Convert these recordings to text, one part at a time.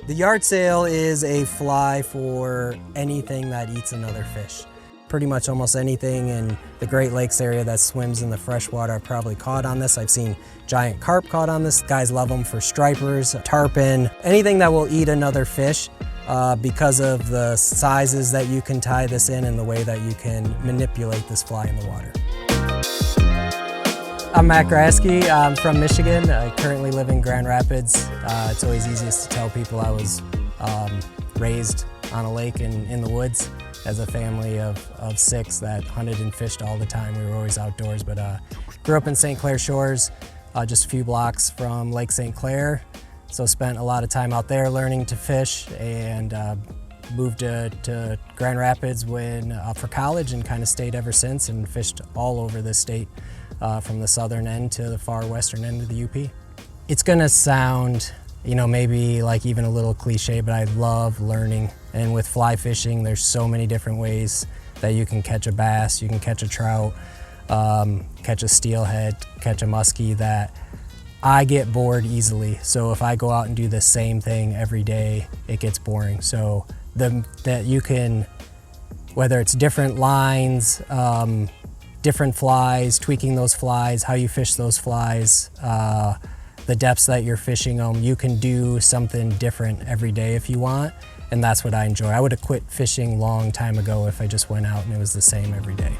The yard sail is a fly for anything that eats another fish. Pretty much almost anything in the Great Lakes area that swims in the freshwater I've probably caught on this. I've seen giant carp caught on this. Guys love them for stripers, tarpon, anything that will eat another fish because of the sizes that you can tie this in and the way that you can manipulate this fly in the water. I'm Matt Grajewski. I'm from Michigan. I currently live in Grand Rapids. It's always easiest to tell people I was raised on a lake in the woods as a family of 6 that hunted and fished all the time. We were always outdoors, but grew up in St. Clair Shores, just a few blocks from Lake St. Clair. So spent a lot of time out there learning to fish, and moved to Grand Rapids for college, and kind of stayed ever since and fished all over the state. From the southern end to the far western end of the UP. It's gonna sound, maybe like even a little cliche, but I love learning. And with fly fishing, there's so many different ways that you can catch a bass, you can catch a trout, catch a steelhead, catch a musky, that I get bored easily. So if I go out and do the same thing every day, it gets boring. So that you can, whether it's different lines, different flies, tweaking those flies, how you fish those flies, the depths that you're fishing them. You can do something different every day if you want, and that's what I enjoy. I would have quit fishing long time ago if I just went out and it was the same every day.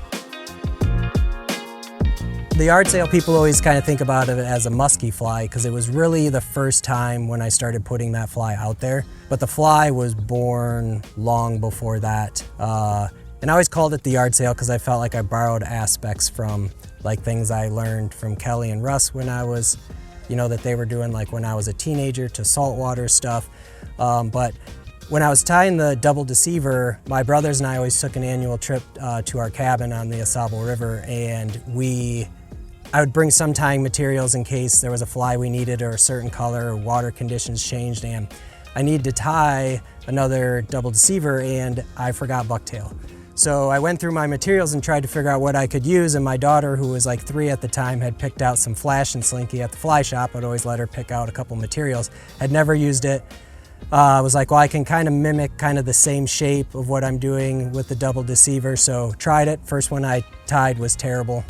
The yard sail, people always kind of think about it as a musky fly because it was really the first time when I started putting that fly out there. But the fly was born long before that. And I always called it the yard sail because I felt like I borrowed aspects from like things I learned from Kelly and Russ when I was, that they were doing like when I was a teenager, to saltwater stuff. But when I was tying the double deceiver, my brothers and I always took an annual trip to our cabin on the Asable River, and I would bring some tying materials in case there was a fly we needed or a certain color or water conditions changed, and I needed to tie another double deceiver and I forgot bucktail. So I went through my materials and tried to figure out what I could use, and my daughter, who was like 3 at the time, had picked out some flash and slinky at the fly shop. I'd always let her pick out a couple materials. Had never used it. I was like, well, I can kind of mimic kind of the same shape of what I'm doing with the double deceiver, so tried it. First one I tied was terrible.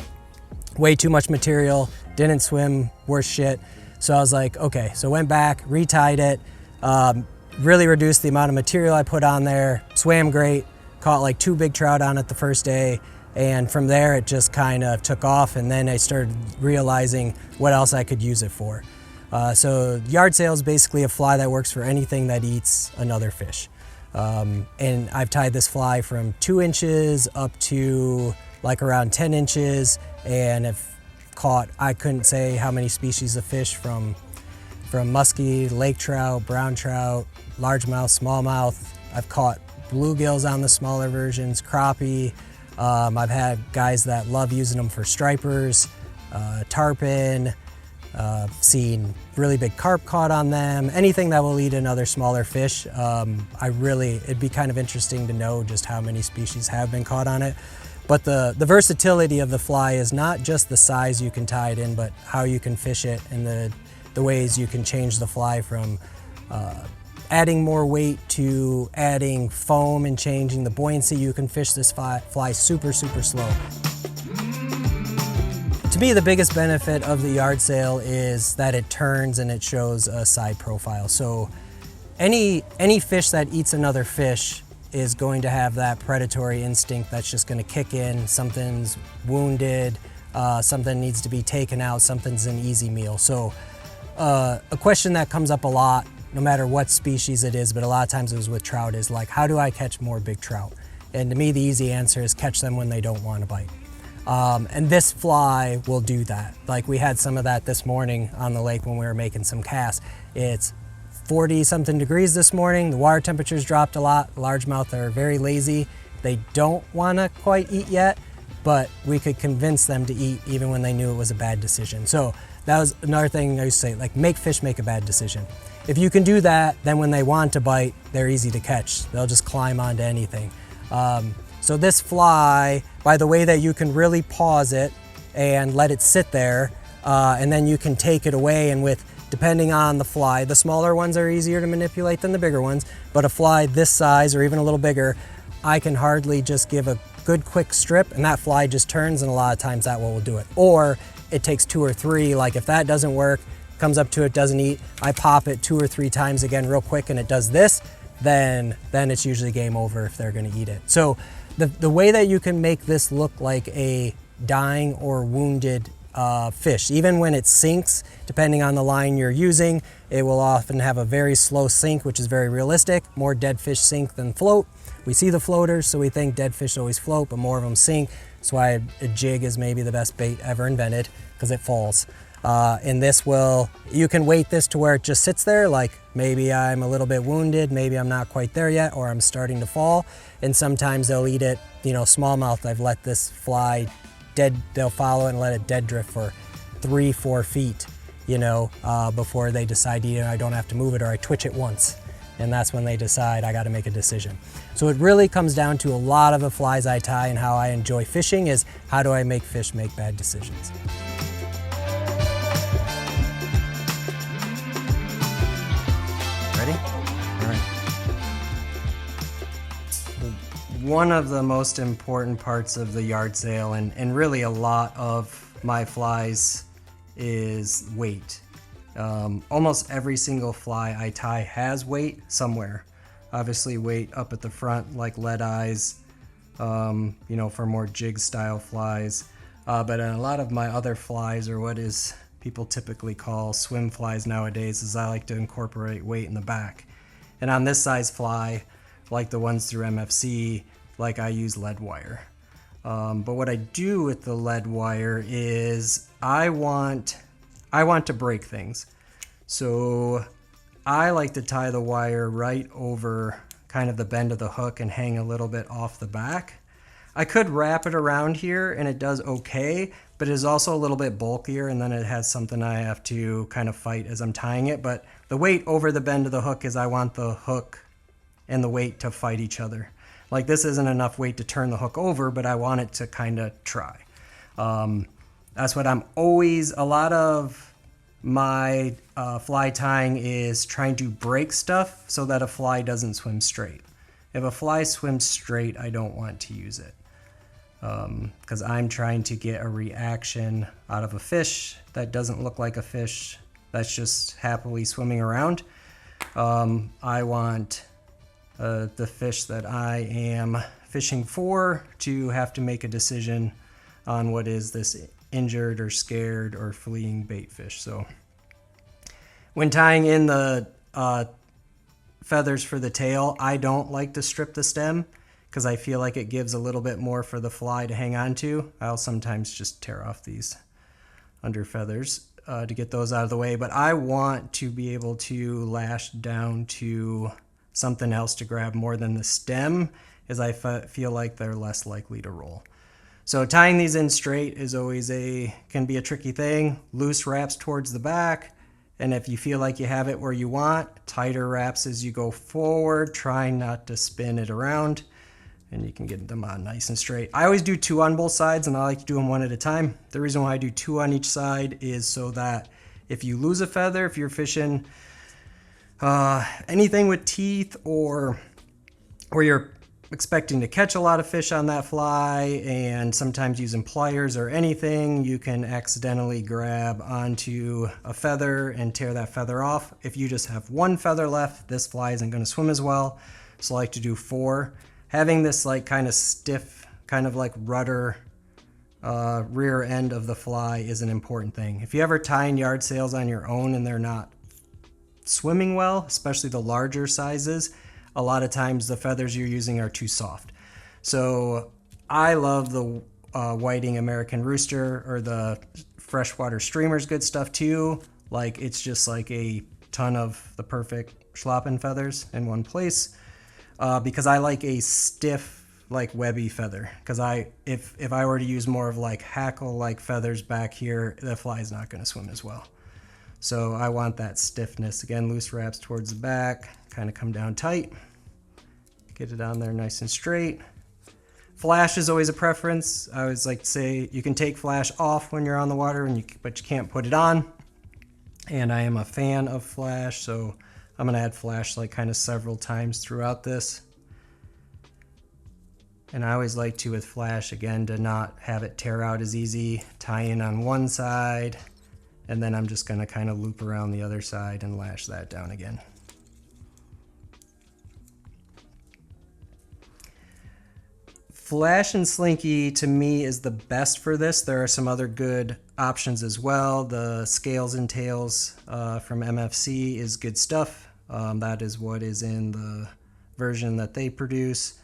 Way too much material, didn't swim, worse shit. So I was like, okay, so went back, retied it, really reduced the amount of material I put on there, swam great. Caught like 2 big trout on it the first day, and from there it just kind of took off, and then I started realizing what else I could use it for. So yard sail is basically a fly that works for anything that eats another fish. And I've tied this fly from 2 inches up to like around 10 inches, and have caught, I couldn't say how many species of fish, from musky, lake trout, brown trout, largemouth, smallmouth. I've caught bluegills on the smaller versions, crappie. I've had guys that love using them for stripers, tarpon, seen really big carp caught on them, anything that will eat another smaller fish. It'd be kind of interesting to know just how many species have been caught on it. But the versatility of the fly is not just the size you can tie it in, but how you can fish it, and the ways you can change the fly from adding more weight to adding foam and changing the buoyancy. You can fish this fly super, super slow. To me, the biggest benefit of the yard sail is that it turns and it shows a side profile. So any fish that eats another fish is going to have that predatory instinct that's just going to kick in. Something's wounded, something needs to be taken out, something's an easy meal. So a question that comes up a lot, no matter what species it is, but a lot of times it was with trout, is like, how do I catch more big trout? And to me, the easy answer is catch them when they don't want to bite. And this fly will do that. Like, we had some of that this morning on the lake when we were making some casts. It's 40-something degrees this morning. The water temperature's dropped a lot. Largemouth are very lazy. They don't want to quite eat yet, but we could convince them to eat even when they knew it was a bad decision. So that was another thing I used to say, like, make fish make a bad decision. If you can do that, then when they want to bite, they're easy to catch. They'll just climb onto anything. So this fly, by the way that you can really pause it and let it sit there, and then you can take it away, and with depending on the fly. The smaller ones are easier to manipulate than the bigger ones, but a fly this size or even a little bigger, I can hardly just give a good quick strip and that fly just turns, and a lot of times that will do it. Or it takes 2 or 3, like if that doesn't work, comes up to it, doesn't eat, I pop it 2 or 3 times again real quick and it does this, then it's usually game over if they're gonna eat it. So the way that you can make this look like a dying or wounded fish, even when it sinks, depending on the line you're using, it will often have a very slow sink, which is very realistic. More dead fish sink than float. We see the floaters, so we think dead fish always float, but more of them sink. That's why a jig is maybe the best bait ever invented, because it falls. And this you can weight this to where it just sits there, like maybe I'm a little bit wounded, maybe I'm not quite there yet, or I'm starting to fall. And sometimes they'll eat it, smallmouth, I've let this fly dead, they'll follow it and let it dead drift for 3-4 feet, before they decide to eat it. I don't have to move it, or I twitch it once. And that's when they decide I got to make a decision. So it really comes down to a lot of the flies I tie and how I enjoy fishing is how do I make fish make bad decisions. Ready? All right. One of the most important parts of the yard sale, and really a lot of my flies, is weight. Almost every single fly I tie has weight somewhere. Obviously weight up at the front, like lead eyes, for more jig style flies. But a lot of my other flies, or what is people typically call swim flies nowadays, is I like to incorporate weight in the back. And on this size fly, like the ones through MFC, like I use lead wire. But what I do with the lead wire is I want to break things. So I like to tie the wire right over kind of the bend of the hook and hang a little bit off the back. I could wrap it around here and it does okay, but it is also a little bit bulkier, and then it has something I have to kind of fight as I'm tying it. But the weight over the bend of the hook is I want the hook and the weight to fight each other. Like this isn't enough weight to turn the hook over, but I want it to kind of try. That's what a lot of my fly tying is trying to break stuff so that a fly doesn't swim straight. If a fly swims straight, I don't want to use it. Because I'm trying to get a reaction out of a fish that doesn't look like a fish that's just happily swimming around. I want the fish that I am fishing for to have to make a decision on what is this injured or scared or fleeing bait fish. So when tying in the feathers for the tail, I don't like to strip the stem because I feel like it gives a little bit more for the fly to hang on to. I'll sometimes just tear off these under feathers to get those out of the way, but I want to be able to lash down to something else to grab more than the stem, as I feel like they're less likely to roll. So tying these in straight is always can be a tricky thing. Loose wraps towards the back, and if you feel like you have it where you want, tighter wraps as you go forward, trying not to spin it around, and you can get them on nice and straight. I always do 2 on both sides, and I like to do them 1 at a time. The reason why I do 2 on each side is so that if you lose a feather, if you're fishing anything with teeth or you're expecting to catch a lot of fish on that fly, and sometimes using pliers or anything, you can accidentally grab onto a feather and tear that feather off. If you just have 1 feather left, this fly isn't going to swim as well. So I like to do 4. Having this like kind of stiff, kind of like rudder rear end of the fly is an important thing. If you ever tie in yard sails on your own and they're not swimming well, especially the larger sizes, a lot of times the feathers you're using are too soft. So I love the whiting American rooster, or the freshwater streamer's good stuff too. Like it's just like a ton of the perfect schlappen feathers in one place, because I like a stiff, like webby feather. Because if I were to use more of like hackle like feathers back here, the fly's not going to swim as well. So I want that stiffness. Again, loose wraps towards the back, kind of come down tight. Get it on there nice and straight. Flash is always a preference. I always like to say you can take flash off when you're on the water, but you can't put it on. And I am a fan of flash, so I'm gonna add flash like kind of several times throughout this. And I always like to, with flash, again, to not have it tear out as easy, tie in on one side, and then I'm just gonna kind of loop around the other side and lash that down again. Flash and Slinky to me is the best for this. There are some other good options as well. The Scales and Tails from MFC is good stuff. That is what is in the version that they produce.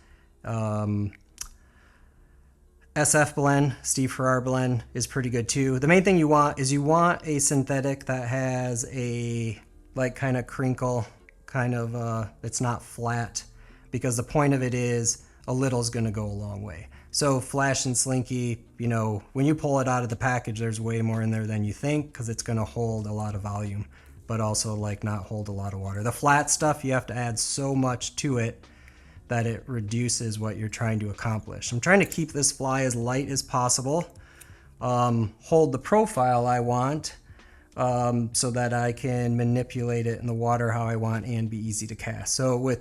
SF blend, Steve Farrar blend is pretty good too. The main thing you want is a synthetic that has a like kind of crinkle, kind of it's not flat, because the point of it is a little is going to go a long way. So Flash and Slinky, you know, when you pull it out of the package, there's way more in there than you think, because it's going to hold a lot of volume, but also like not hold a lot of water. The flat stuff, you have to add so much to it that it reduces what you're trying to accomplish. I'm trying to keep this fly as light as possible, hold the profile I want, so that I can manipulate it in the water how I want and be easy to cast. So with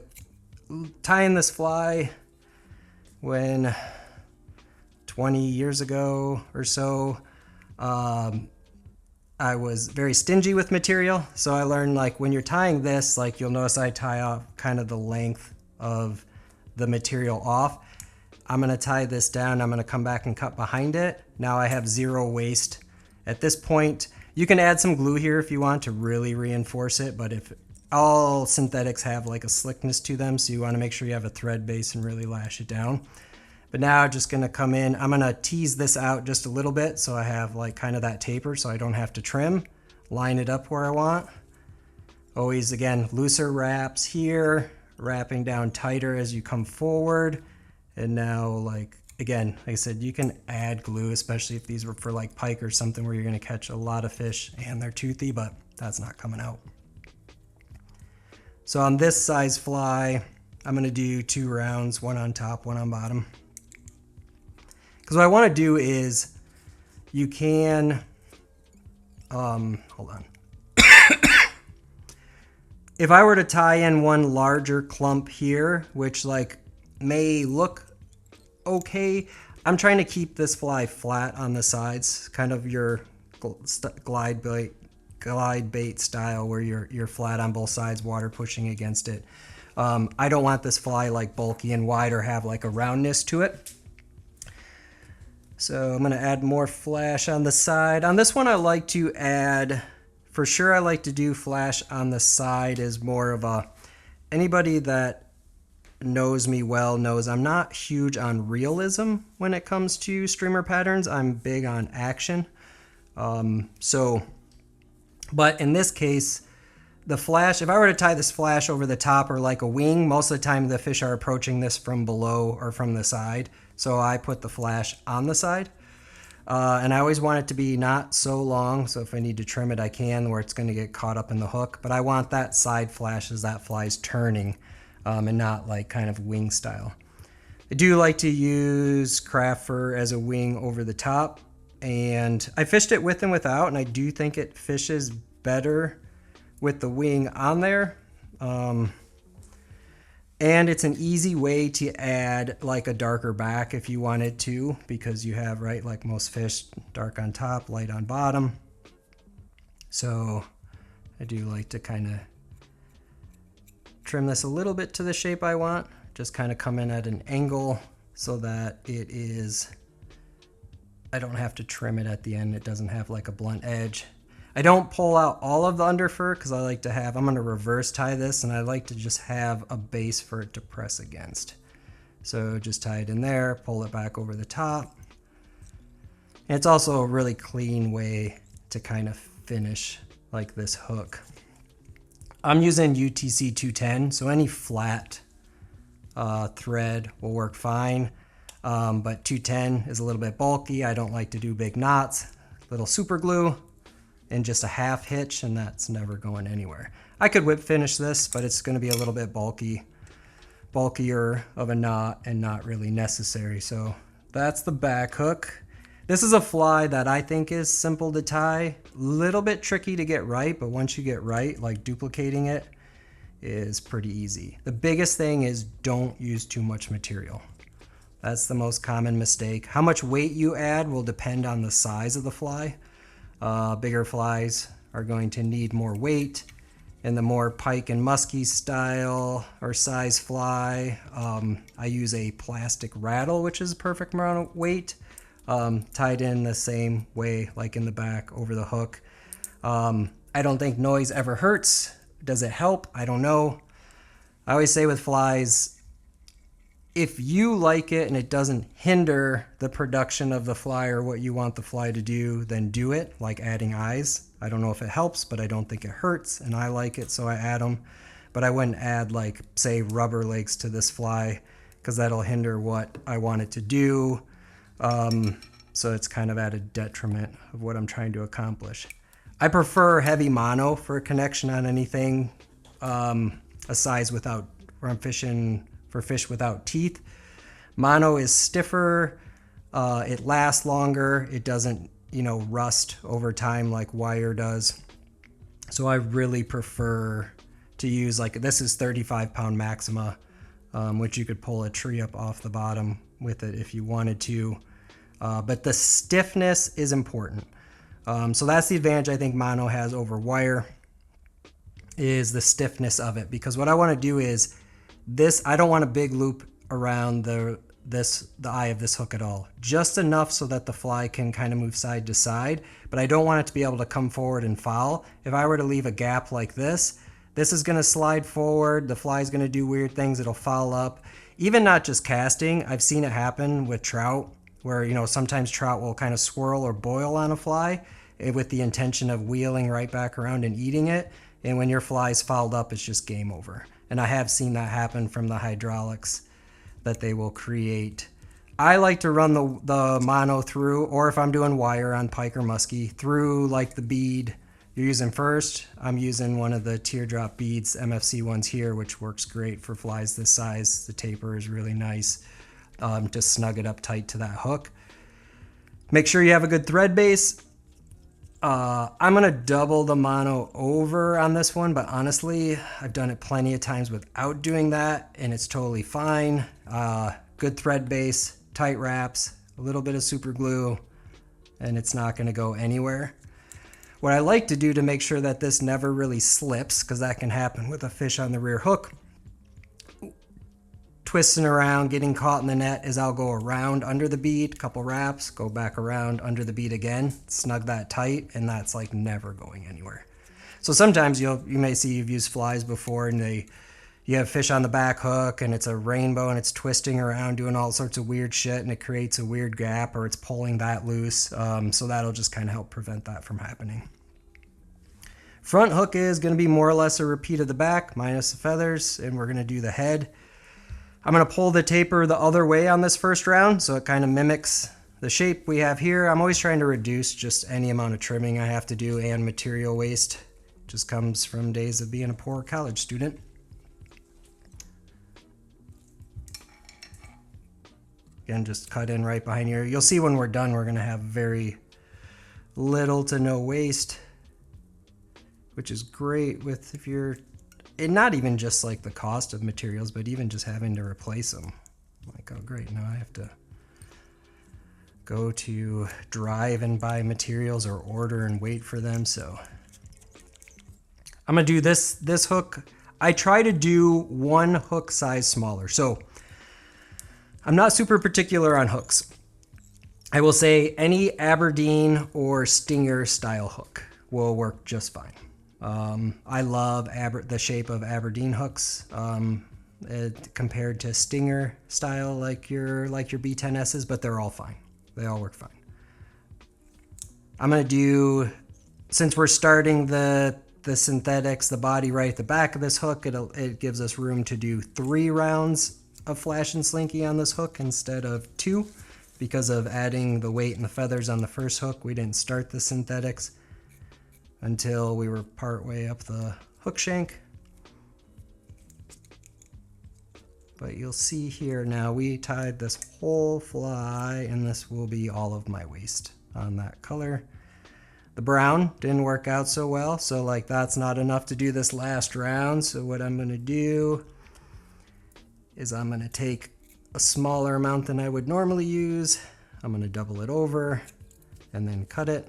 tying this fly, when 20 years ago or so, I was very stingy with material. So I learned, like, when you're tying this, like, you'll notice I tie off kind of the length of the material off. I'm gonna tie this down. I'm gonna come back and cut behind it. Now I have zero waste. At this point, you can add some glue here if you want to really reinforce it, but if all synthetics have like a slickness to them, so you want to make sure you have a thread base and really lash it down. But now just gonna come in, I'm gonna tease this out just a little bit so I have like kind of that taper so I don't have to trim, line it up where I want. Always, again, looser wraps here, wrapping down tighter as you come forward. And now, like, again, like I said, you can add glue, especially if these were for like pike or something where you're gonna catch a lot of fish and they're toothy, but that's not coming out. So on this size fly, I'm gonna do 2 rounds, 1 on top, 1 on bottom. Because what I wanna do is, you can, hold on. If I were to tie in one larger clump here, which like may look okay, I'm trying to keep this fly flat on the sides, kind of your glide bait style where you're flat on both sides, water pushing against it. I don't want this fly like bulky and wide or have like a roundness to it. So I'm gonna add more flash on the side. On this one, I like to add, for sure I like to do flash on the side as more of a, anybody that knows me well knows I'm not huge on realism when it comes to streamer patterns. I'm big on action. But in this case, the flash, if I were to tie this flash over the top or like a wing, most of the time the fish are approaching this from below or from the side. So I put the flash on the side. And I always want it to be not so long, so if I need to trim it, I can, where it's going to get caught up in the hook. But I want that side flash as that fly's turning, and not like kind of wing style. I do like to use craft fur as a wing over the top, and I fished it with and without, and I do think it fishes better with the wing on there. And it's an easy way to add like a darker back if you wanted to, because you have, right, like most fish, dark on top, light on bottom. So I do like to kind of trim this a little bit to the shape I want, just kind of come in at an angle so that it is, I don't have to trim it at the end. It doesn't have like a blunt edge. I don't pull out all of the under fur because I like to have, I'm going to reverse tie this, and I like to just have a base for it to press against. So just tie it in there, pull it back over the top. And it's also a really clean way to kind of finish like this hook. I'm using UTC 210, so any flat thread will work fine. But 210 is a little bit bulky. I don't like to do big knots. Little super glue and just a half hitch, and that's never going anywhere. I could whip finish this, but it's going to be a little bit bulkier of a knot and not really necessary. So that's the back hook. This is a fly that I think is simple to tie, little bit tricky to get right, but once you get right, like duplicating it is pretty easy. The biggest thing is don't use too much material. That's the most common mistake. How much weight you add will depend on the size of the fly. Bigger flies are going to need more weight, and the more pike and musky style or size fly, I use a plastic rattle, which is a perfect amount of weight, tied in the same way, like in the back over the hook. I don't think noise ever hurts. Does it help? I don't know. I always say with flies, if you like it and it doesn't hinder the production of the fly or what you want the fly to do, then do it, like adding eyes. I don't know if it helps, but I don't think it hurts, and I like it, so I add them. But I wouldn't add, like, say, rubber legs to this fly, because that'll hinder what I want it to do. So it's kind of at a detriment of what I'm trying to accomplish. I prefer heavy mono for a connection on anything a size without, where I'm fishing for fish without teeth. Mono is stiffer, it lasts longer, it doesn't, rust over time like wire does. So I really prefer to use, like, this is 35-pound Maxima, which you could pull a tree up off the bottom with it if you wanted to. But the stiffness is important. So that's the advantage I think mono has over wire, is the stiffness of it. Because what I want to do is I don't want a big loop around the eye of this hook at all. Just enough so that the fly can kind of move side to side, but I don't want it to be able to come forward and foul. If I were to leave a gap like this is going to slide forward, the fly's going to do weird things, it'll foul up. Even not just casting, I've seen it happen with trout, where, sometimes trout will kind of swirl or boil on a fly with the intention of wheeling right back around and eating it. And when your fly's fouled up, it's just game over. And I have seen that happen from the hydraulics that they will create. I like to run the mono through, or if I'm doing wire on pike or musky, through like the bead you're using first. I'm using one of the teardrop beads, MFC ones here, which works great for flies this size. The taper is really nice to snug it up tight to that hook. Make sure you have a good thread base. I'm going to double the mono over on this one, but honestly, I've done it plenty of times without doing that, and it's totally fine. Good thread base, tight wraps, a little bit of super glue, and it's not going to go anywhere. What I like to do to make sure that this never really slips, because that can happen with a fish on the rear hook, twisting around, getting caught in the net, is I'll go around under the bead, couple wraps, go back around under the bead again, snug that tight, and that's like never going anywhere. So sometimes you may see you've used flies before, and you have fish on the back hook and it's a rainbow and it's twisting around doing all sorts of weird shit, and it creates a weird gap, or it's pulling that loose. So that'll just kind of help prevent that from happening. Front hook is going to be more or less a repeat of the back minus the feathers, and we're going to do the head. I'm going to pull the taper the other way on this first round, so it kind of mimics the shape we have here. I'm always trying to reduce just any amount of trimming I have to do and material waste. Just comes from days of being a poor college student. Again, just cut in right behind here. You'll see when we're done, we're going to have very little to no waste, which is great with if you're, and not even just like the cost of materials, but even just having to replace them. Like, oh great, now I have to go to Drive and buy materials or order and wait for them. So I'm gonna do this hook. I try to do one hook size smaller. So I'm not super particular on hooks. I will say any Aberdeen or Stinger style hook will work just fine. I love the shape of Aberdeen hooks compared to Stinger style like your B10S's, but they're all fine. They all work fine. I'm gonna do, since we're starting the synthetics, the body right at the back of this hook, it gives us room to do 3 rounds of flash and slinky on this hook instead of 2, because of adding the weight and the feathers on the first hook. We didn't start the synthetics until we were part way up the hook shank. but you'll see here now we tied this whole fly, and this will be all of my waste on that color. The brown didn't work out so well, so like that's not enough to do this last round. So what I'm gonna do is I'm gonna take a smaller amount than I would normally use. I'm gonna double it over and then cut it.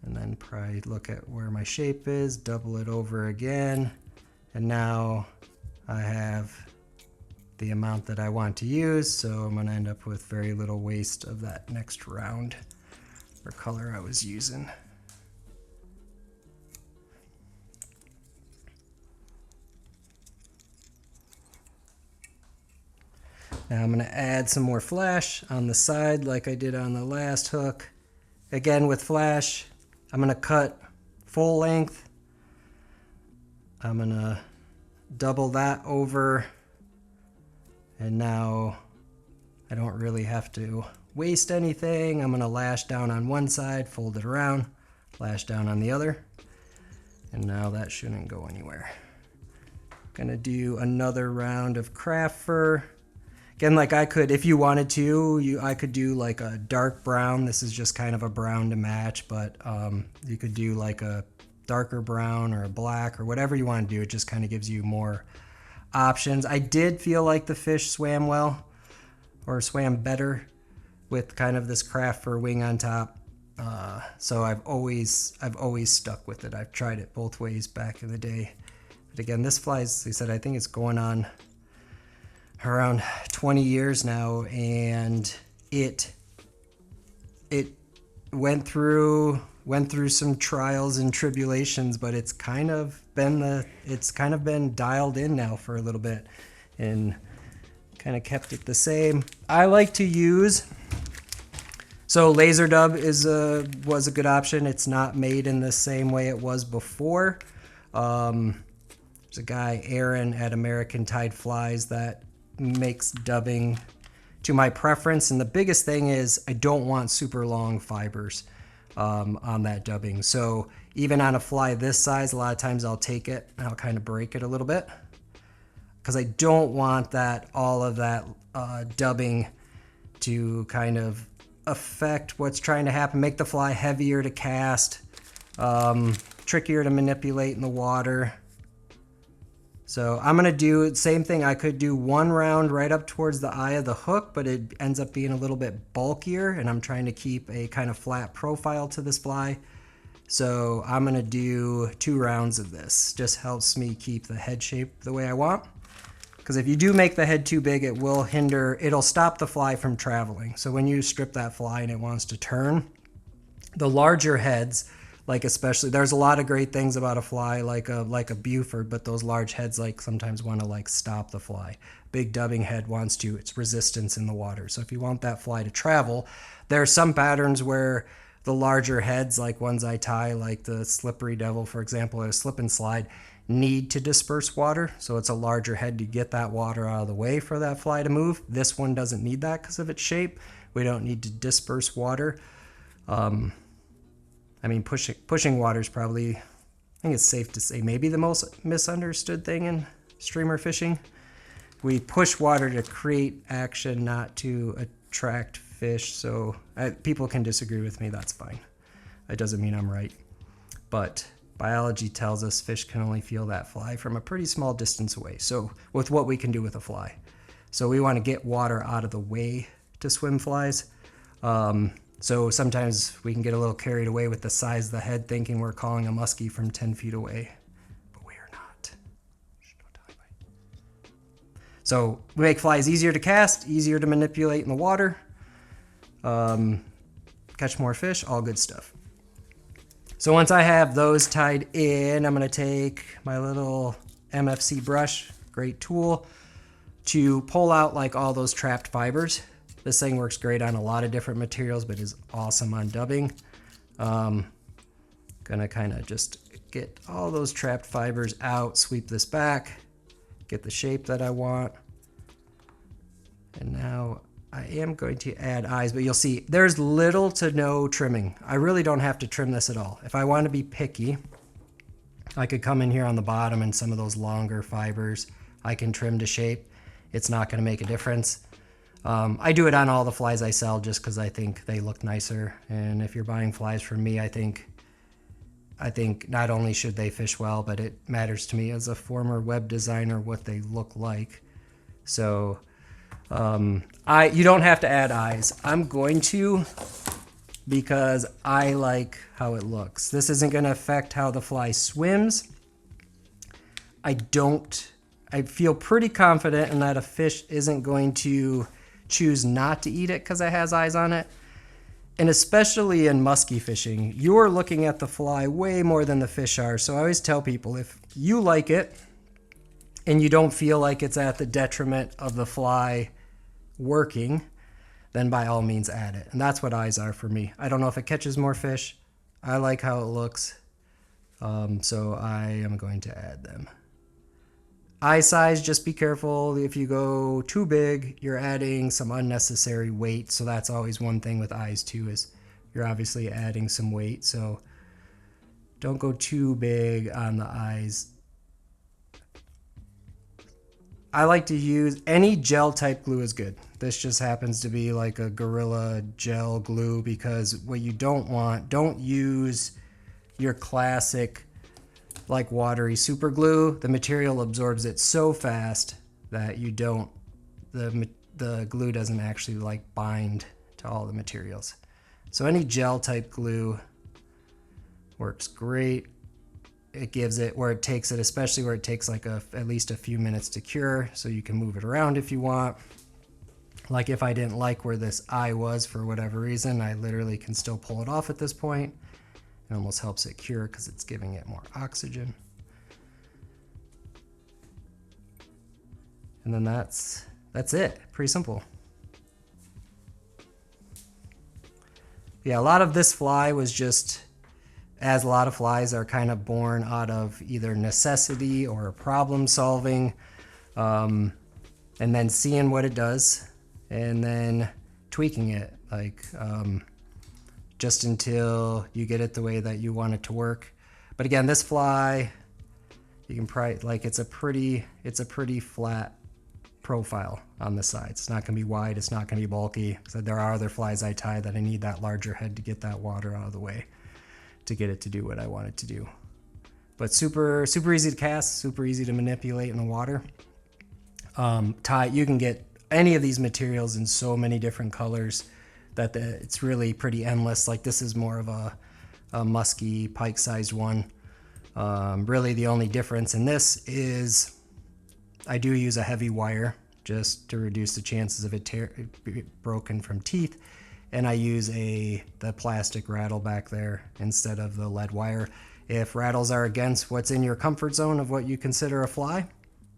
And then probably look at where my shape is, double it over again. And now I have the amount that I want to use. So I'm gonna end up with very little waste of that next round or color I was using. Now I'm going to add some more flash on the side like I did on the last hook. Again with flash, I'm going to cut full length. I'm going to double that over. And now I don't really have to waste anything. I'm going to lash down on one side, fold it around, lash down on the other. And now that shouldn't go anywhere. Going to do another round of craft fur. Again, like I could, if you wanted to, I could do like a dark brown. This is just kind of a brown to match, but you could do like a darker brown or a black or whatever you want to do. It just kind of gives you more options. I did feel like the fish swam well or swam better with kind of this craft fur wing on top. So I've always stuck with it. I've tried it both ways back in the day. But again, this fly, as I said, I think it's going on around 20 years now, and it went through some trials and tribulations, but it's kind of been dialed in now for a little bit and kind of kept it the same. I like to use, so laser dub was a good option. It's not made in the same way it was before. There's a guy, Aaron at American Tide Flies, that makes dubbing to my preference, and the biggest thing is I don't want super long fibers on that dubbing. So even on a fly this size, a lot of times I'll take it and I'll kind of break it a little bit because I don't want all of that dubbing to kind of affect what's trying to happen, make the fly heavier to cast, trickier to manipulate in the water. So I'm gonna do the same thing. I could do one round right up towards the eye of the hook, but it ends up being a little bit bulkier, and I'm trying to keep a kind of flat profile to this fly. So I'm gonna do 2 rounds of this. Just helps me keep the head shape the way I want. Because if you do make the head too big, it'll stop the fly from traveling. So when you strip that fly and it wants to turn, the larger heads, like especially, there's a lot of great things about a fly like a Buford, but those large heads like sometimes want to like stop the fly. Big dubbing head wants to, it's resistance in the water. So if you want that fly to travel, there are some patterns where the larger heads, like ones I tie, like the Slippery Devil, for example, or a slip and slide, need to disperse water. So it's a larger head to get that water out of the way for that fly to move. This one doesn't need that because of its shape. We don't need to disperse water. I mean, pushing water is probably, I think it's safe to say, maybe the most misunderstood thing in streamer fishing. We push water to create action, not to attract fish. So people can disagree with me, that's fine. It doesn't mean I'm right. But biology tells us fish can only feel that fly from a pretty small distance away. So with what we can do with a fly. So we want to get water out of the way to swim flies. So sometimes we can get a little carried away with the size of the head, thinking we're calling a musky from 10 feet away, but we are not. Don't tell anybody. So we make flies easier to cast, easier to manipulate in the water, catch more fish, all good stuff. So once I have those tied in, I'm gonna take my little MFC brush, great tool, to pull out like all those trapped fibers. This thing works great on a lot of different materials, but is awesome on dubbing. Gonna kind of just get all those trapped fibers out, sweep this back, get the shape that I want. And now I am going to add eyes, but you'll see there's little to no trimming. I really don't have to trim this at all. If I want to be picky, I could come in here on the bottom and some of those longer fibers I can trim to shape. It's not going to make a difference. I do it on all the flies I sell just because I think they look nicer. And if you're buying flies from me, I think not only should they fish well, but it matters to me as a former web designer what they look like. So you don't have to add eyes. I'm going to, because I like how it looks. This isn't going to affect how the fly swims. I feel pretty confident in that a fish isn't going to choose not to eat it because it has eyes on it. And especially in musky fishing, you're looking at the fly way more than the fish are. So I always tell people, if you like it and you don't feel like it's at the detriment of the fly working, then by all means add it. And that's what eyes are for me. I don't know if it catches more fish. I like how it looks. So I am going to add them. Eye size, just be careful. If you go too big, you're adding some unnecessary weight. So that's always one thing with eyes too, is you're obviously adding some weight. So don't go too big on the eyes. I like to use any gel type glue is good. This just happens to be like a Gorilla gel glue, because what you don't use your classic like watery super glue. The material absorbs it so fast that the glue doesn't actually like bind to all the materials. So any gel type glue works great. It gives it where it takes it, especially where it takes like at least a few minutes to cure, so you can move it around if you want. Like if I didn't like where this eye was for whatever reason, I literally can still pull it off at this point. It almost helps it cure because it's giving it more oxygen. And then that's it. Pretty simple. Yeah, a lot of this fly was just, as a lot of flies are kind of born out of either necessity or problem solving, and then seeing what it does and then tweaking it, like just until you get it the way that you want it to work. But again, this fly, you can probably, like, it's a pretty flat profile on the sides. It's not going to be wide. It's not going to be bulky. So there are other flies I tie that I need that larger head to get that water out of the way to get it to do what I want it to do. But super easy to cast, super easy to manipulate in the water. You can get any of these materials in so many different colors that it's really pretty endless. Like this is more of a musky pike sized one. Really the only difference in this is I do use a heavy wire just to reduce the chances of it broken from teeth. And I use the plastic rattle back there instead of the lead wire. If rattles are against what's in your comfort zone of what you consider a fly,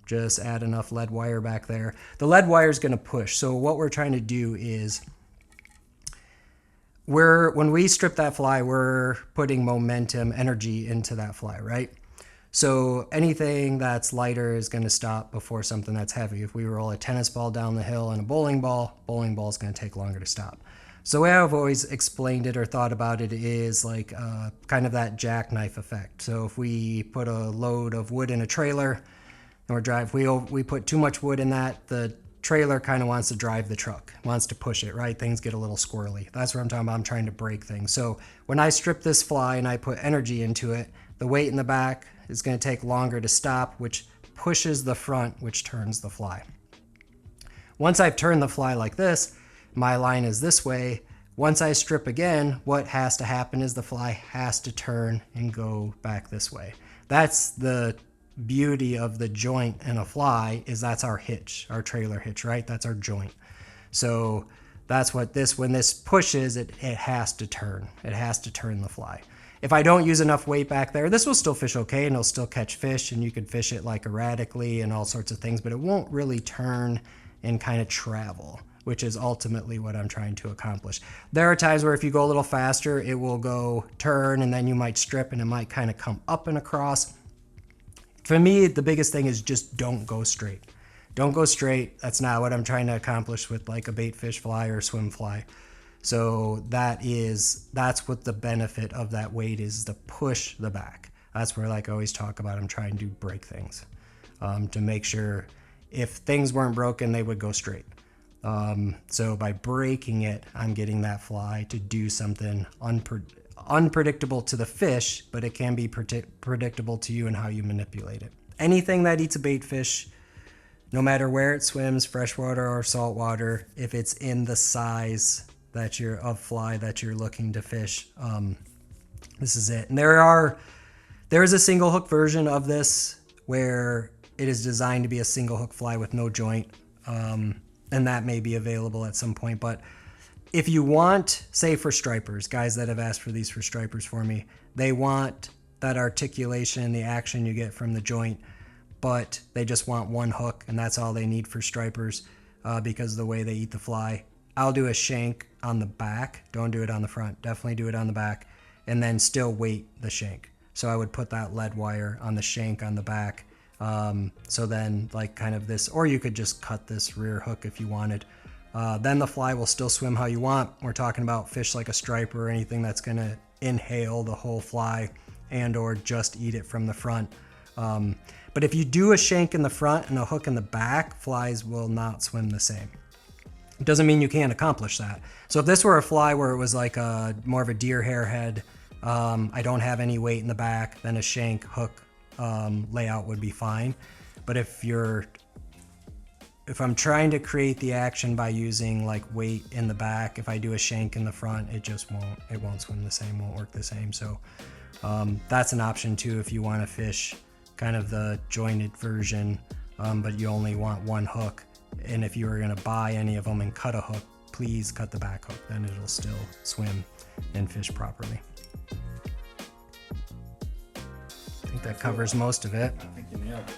just add enough lead wire back there. The lead wire is going to push. So what we're trying to do is, when we strip that fly, we're putting momentum, energy into that fly, right? So anything that's lighter is going to stop before something that's heavy. If we roll a tennis ball down the hill and a bowling ball is going to take longer to stop. So the way I've always explained it or thought about it is like kind of that jackknife effect. So if we put a load of wood in a trailer and we put too much wood in that, the trailer kind of wants to drive the truck, wants to push it, right? Things get a little squirrely. That's what I'm talking about. I'm trying to break things. So when I strip this fly and I put energy into it, the weight in the back is going to take longer to stop, which pushes the front, which turns the fly. Once I've turned the fly like this, my line is this way. Once I strip again, what has to happen is the fly has to turn and go back this way. That's the beauty of the joint in a fly, is that's our hitch, our trailer hitch, right? That's our joint. So that's what when this pushes, it has to turn. It has to turn the fly. If I don't use enough weight back there, this will still fish okay and it'll still catch fish, and you can fish it like erratically and all sorts of things, but it won't really turn and kind of travel, which is ultimately what I'm trying to accomplish. There are times where if you go a little faster, it will go turn and then you might strip and it might kind of come up and across. For me, the biggest thing is just don't go straight. Don't go straight. That's not what I'm trying to accomplish with like a baitfish fly or a swim fly. So that's what the benefit of that weight is, to push the back. That's where, like I always talk about, I'm trying to break things. to make sure if things weren't broken, they would go straight. So by breaking it, I'm getting that fly to do something unpredictable to the fish, but it can be predictable to you and how you manipulate it. Anything that eats a bait fish, no matter where it swims, freshwater or saltwater, if it's in the size that of fly that you're looking to fish, this is it. And there is a single hook version of this where it is designed to be a single hook fly with no joint, and that may be available at some point. But if you want, say for stripers, guys that have asked for these for stripers for me, they want that articulation and the action you get from the joint, but they just want one hook, and that's all they need for stripers because of the way they eat the fly. I'll do a shank on the back. Don't do it on the front. Definitely do it on the back, and then still weight the shank. So I would put that lead wire on the shank on the back. So then like kind of this, or you could just cut this rear hook if you wanted. Then the fly will still swim how you want. We're talking about fish like a striper or anything that's going to inhale the whole fly and or just eat it from the front. But if you do a shank in the front and a hook in the back, flies will not swim the same. It doesn't mean you can't accomplish that. So if this were a fly where it was like more of a deer hair head, I don't have any weight in the back, then a shank hook layout would be fine. But if I'm trying to create the action by using like weight in the back, if I do a shank in the front, it won't swim the same, won't work the same. So that's an option too if you want to fish kind of the jointed version, but you only want one hook. And if you were going to buy any of them and cut a hook, please cut the back hook, then it'll still swim and fish properly. I think that covers most of it. I think you nailed it.